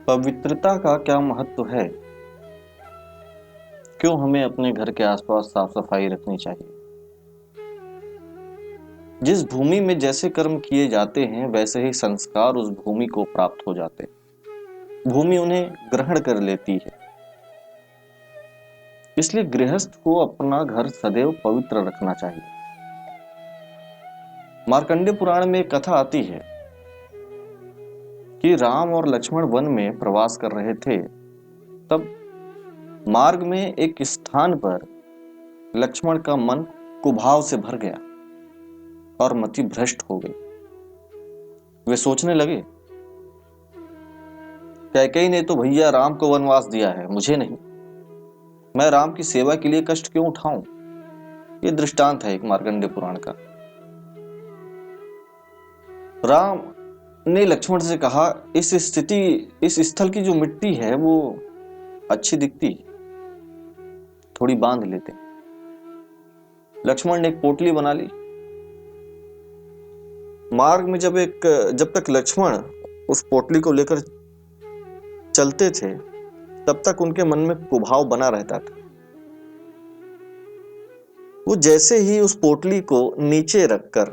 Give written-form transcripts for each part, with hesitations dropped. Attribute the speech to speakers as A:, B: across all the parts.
A: पवित्रता का क्या महत्व है? क्यों हमें अपने घर के आसपास साफ सफाई रखनी चाहिए? जिस भूमि में जैसे कर्म किए जाते हैं वैसे ही संस्कार उस भूमि को प्राप्त हो जाते हैं। भूमि उन्हें ग्रहण कर लेती है। इसलिए गृहस्थ को अपना घर सदैव पवित्र रखना चाहिए। मार्कंडेय पुराण में एक कथा आती है कि राम और लक्ष्मण वन में प्रवास कर रहे थे। तब मार्ग में एक स्थान पर लक्ष्मण का मन कुभाव से भर गया और मति भ्रष्ट हो गई। वे सोचने लगे, कैकेयी ने तो भैया राम को वनवास दिया है, मुझे नहीं। मैं राम की सेवा के लिए कष्ट क्यों उठाऊं? ये दृष्टांत है एक मार्कंडेय पुराण का। राम ने लक्ष्मण से कहा, इस स्थल की जो मिट्टी है वो अच्छी दिखती, थोड़ी बांध लेते। लक्ष्मण ने एक पोटली बना ली। मार्ग में जब तक लक्ष्मण उस पोटली को लेकर चलते थे तब तक उनके मन में कुभाव बना रहता था। वो जैसे ही उस पोटली को नीचे रखकर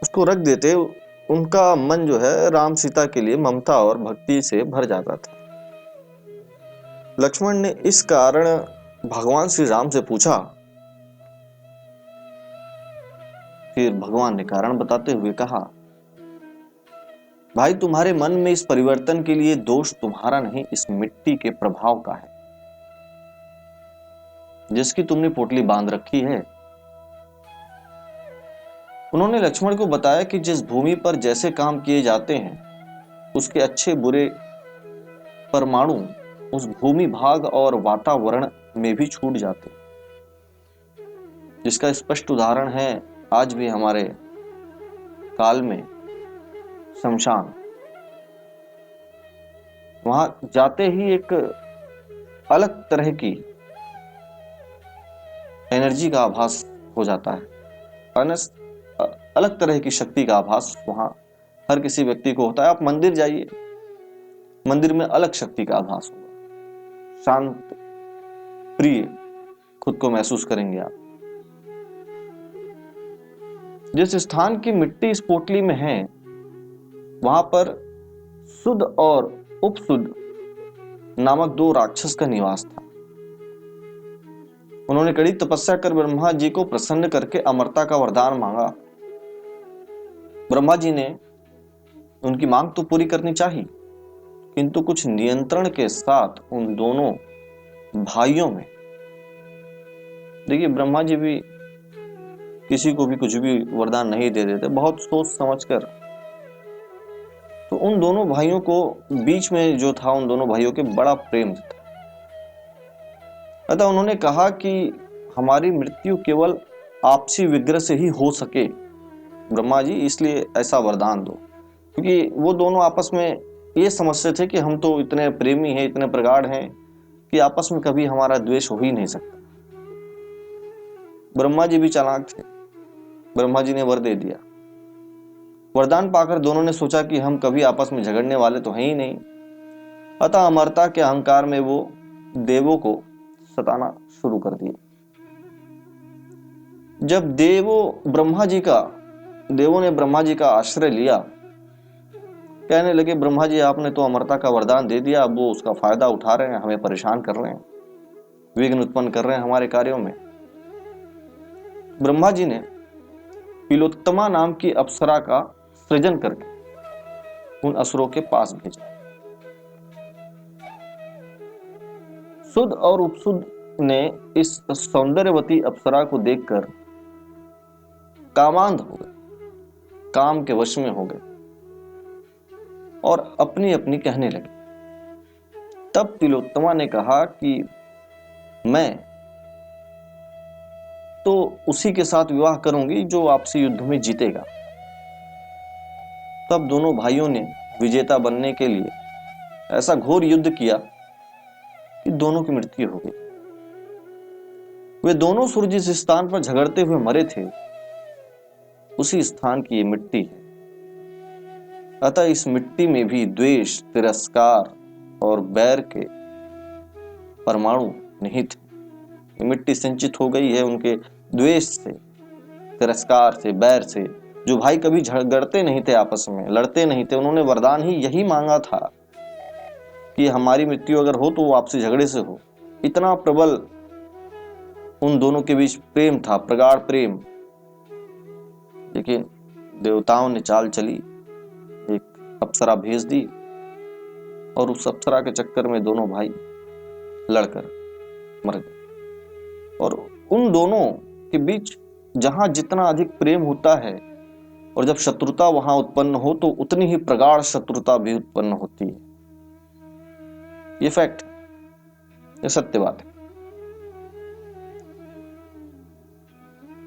A: उसको रख देते, उनका मन जो है राम सीता के लिए ममता और भक्ति से भर जाता था। लक्ष्मण ने इस कारण भगवान श्री राम से पूछा। फिर भगवान ने कारण बताते हुए कहा, भाई तुम्हारे मन में इस परिवर्तन के लिए दोष तुम्हारा नहीं, इस मिट्टी के प्रभाव का है जिसकी तुमने पोटली बांध रखी है। उन्होंने लक्ष्मण को बताया कि जिस भूमि पर जैसे काम किए जाते हैं उसके अच्छे बुरे परमाणु उस भूमि भाग और वातावरण में भी छूट जाते हैं। जिसका स्पष्ट उदाहरण है आज भी हमारे काल में शमशान। वहां जाते ही एक अलग तरह की एनर्जी का आभास हो जाता है, अलग तरह की शक्ति का आभास वहां हर किसी व्यक्ति को होता है। आप मंदिर जाइए, मंदिर में अलग शक्ति का आभास होगा, शांत प्रिय खुद को महसूस करेंगे आप। जिस स्थान की मिट्टी इस पोटली में है वहां पर शुद्ध और उपशुद्ध नामक दो राक्षस का निवास था। उन्होंने कड़ी तपस्या कर ब्रह्मा जी को प्रसन्न करके अमरता का वरदान मांगा। ब्रह्मा जी ने उनकी मांग तो पूरी करनी चाहिए, किंतु कुछ नियंत्रण के साथ उन दोनों भाइयों में, देखिए ब्रह्मा जी भी किसी को भी कुछ भी वरदान नहीं दे देते, बहुत सोच समझकर। तो उन दोनों भाइयों को बीच में जो था, उन दोनों भाइयों के बड़ा प्रेम था। अतः उन्होंने कहा कि हमारी मृत्यु केवल आपसी विग्रह से ही हो सके ब्रह्मा जी, इसलिए ऐसा वरदान दो। क्योंकि वो दोनों आपस में ये समझते थे कि हम तो इतने प्रेमी हैं, इतने प्रगाढ़ हैं कि आपस में कभी हमारा द्वेष हो ही नहीं सकता। ब्रह्मा जी भी चालाक थे, ब्रह्मा जी ने वर दे दिया। वरदान पाकर दोनों ने सोचा कि हम कभी आपस में झगड़ने वाले तो हैं ही नहीं। अतः अमरता के अहंकार में वो देवों को सताना शुरू कर दिया। जब देवों ने ब्रह्मा जी का आश्रय लिया, कहने लगे, ब्रह्मा जी आपने तो अमरता का वरदान दे दिया, अब वो उसका फायदा उठा रहे हैं, हमें परेशान कर रहे हैं, विघ्न उत्पन्न कर रहे हैं हमारे कार्यों में। ब्रह्मा जी ने तिलोत्तमा नाम की अप्सरा का सृजन करके उन असुरों के पास भेजा। शुद्ध और उपशुद्ध ने इस सौंदर्यवती अप्सरा को देखकर कामांध हो गए, काम के वश में हो गए और अपनी अपनी कहने लगे। तब तिलोत्तमा ने कहा कि मैं तो उसी के साथ विवाह करूंगी जो आपसी युद्ध में जीतेगा। तब दोनों भाइयों ने विजेता बनने के लिए ऐसा घोर युद्ध किया कि दोनों की मृत्यु हो गई। वे दोनों सूर्य जिस स्थान पर झगड़ते हुए मरे थे उसी स्थान की ये मिट्टी है। अतः इस मिट्टी में भी द्वेष, तिरस्कार और बैर के परमाणु निहित हैं। ये मिट्टी संचित हो गई है उनके द्वेष से, तिरस्कार से, बैर से। जो भाई कभी झगड़ते नहीं थे, आपस में लड़ते नहीं थे, उन्होंने वरदान ही यही मांगा था कि हमारी मृत्यु अगर हो तो वो आपसे झगड़े से हो। इतना प्रबल उन दोनों के बीच प्रेम था, प्रगाढ़ प्रेम। लेकिन देवताओं ने चाल चली, एक अप्सरा भेज दी और उस अप्सरा के चक्कर में दोनों भाई लड़कर मर गए। और उन दोनों के बीच जहां जितना अधिक प्रेम होता है और जब शत्रुता वहां उत्पन्न हो तो उतनी ही प्रगाढ़ शत्रुता भी उत्पन्न होती है। ये फैक्ट, ये सत्य बात है।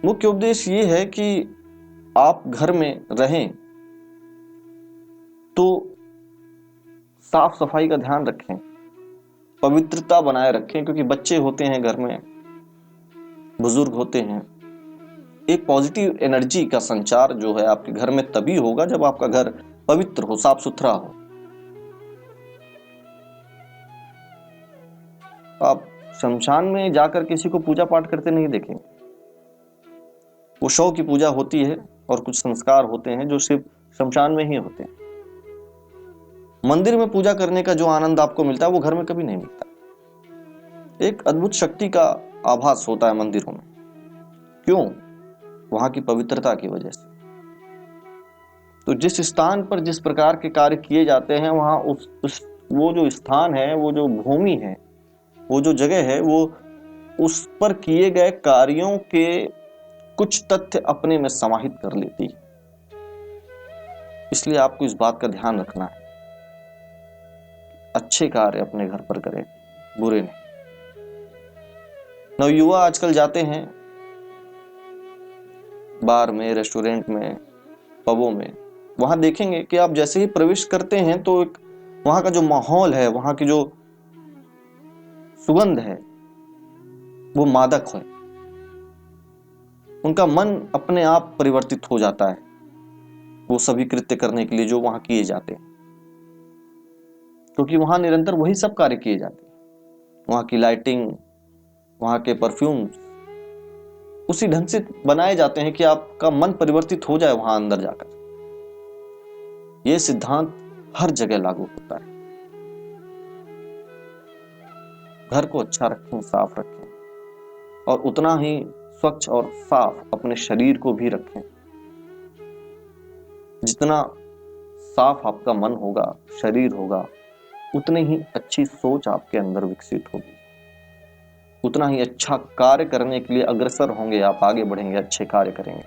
A: मुख्य उपदेश ये है कि आप घर में रहें तो साफ सफाई का ध्यान रखें, पवित्रता बनाए रखें, क्योंकि बच्चे होते हैं घर में, बुजुर्ग होते हैं। एक पॉजिटिव एनर्जी का संचार जो है आपके घर में तभी होगा जब आपका घर पवित्र हो, साफ सुथरा हो। आप शमशान में जाकर किसी को पूजा पाठ करते नहीं देखेंगे। वो शव की पूजा होती है और कुछ संस्कार होते हैं जो सिर्फ शमशान में ही होते हैं। मंदिर में पूजा करने का जो आनंद आपको मिलता है वो घर में कभी नहीं मिलता। एक अद्भुत शक्ति का आभास होता है मंदिरों में। क्यों? वहां की पवित्रता की वजह से। तो जिस स्थान पर जिस प्रकार के कार्य किए जाते हैं वहां वो जो स्थान है, वो जो भूमि है, वो जो जगह है, वो उस पर किए गए कार्यों के कुछ तथ्य अपने में समाहित कर लेती है। इसलिए आपको इस बात का ध्यान रखना है, अच्छे कार्य अपने घर पर करें, बुरे नहीं। नवयुवा आजकल जाते हैं बार में, रेस्टोरेंट में, पबों में, वहां देखेंगे कि आप जैसे ही प्रवेश करते हैं तो एक वहां का जो माहौल है, वहां की जो सुगंध है, वो मादक है। उनका मन अपने आप परिवर्तित हो जाता है वो सभी कृत्य करने के लिए जो वहां किए जाते हैं, क्योंकि वहां निरंतर वही सब कार्य किए जाते हैं। वहां की लाइटिंग, वहां के परफ्यूम्स उसी ढंग से बनाए जाते हैं कि आपका मन परिवर्तित हो जाए वहां अंदर जाकर। यह सिद्धांत हर जगह लागू होता है। घर को अच्छा रखें, साफ रखें और उतना ही स्वच्छ और साफ अपने शरीर को भी रखें। जितना साफ आपका मन होगा, शरीर होगा, उतनी ही अच्छी सोच आपके अंदर विकसित होगी, उतना ही अच्छा कार्य करने के लिए अग्रसर होंगे आप, आगे बढ़ेंगे, अच्छे कार्य करेंगे।